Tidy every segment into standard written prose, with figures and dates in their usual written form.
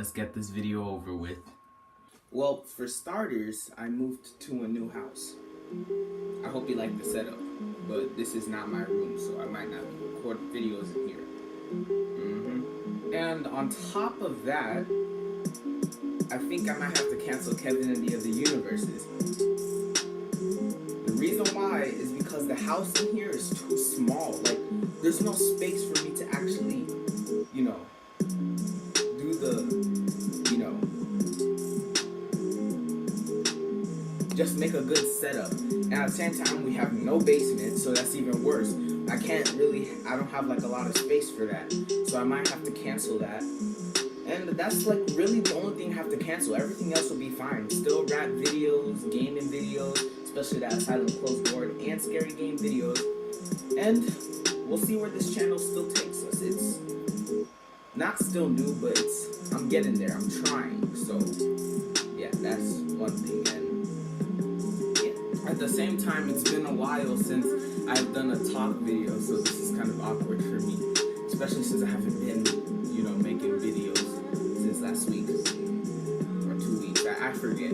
let's get this video over with. Well, for starters, I moved to a new house. I hope you like the setup, but this is not my room, so I might not record videos in here. And on top of that, I think I might have to cancel Kevin and the Other Universes. The reason why is because the house in here is too small. Like, there's no space for me to actually, do the, just make a good setup. And at the same time, we have no basement, so that's even worse. I don't have like a lot of space for that. So I might have to cancel that. And that's like really the only thing I have to cancel. Everything else will be fine. Still rap videos, gaming videos, especially that Asylum Closed Board and scary game videos. And we'll see where this channel still takes us. It's not still new, but I'm getting there. I'm trying. So yeah, that's one thing. And at the same time, it's been a while since I've done a talk video, so this is kind of awkward for me, especially since I haven't been, making videos since last week or 2 weeks. I forget.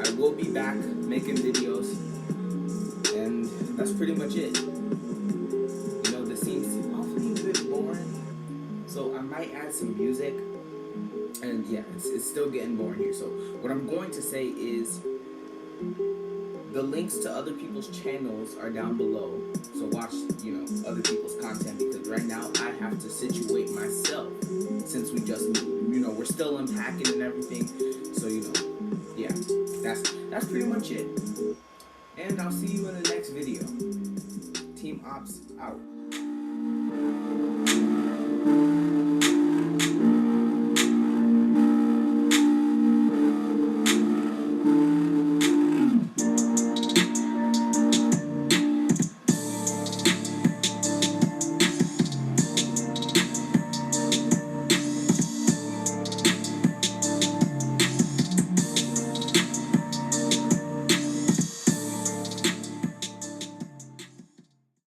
I will be back making videos, and that's pretty much it. This seems awfully a bit boring, so I might add some music, and yeah, it's still getting boring here. So what I'm going to say is, the links to other people's channels are down below, so watch, other people's content, because right now I have to situate myself since we just moved. We're still unpacking and everything, so, yeah, that's pretty much it. And I'll see you in the next video. Team Ops out.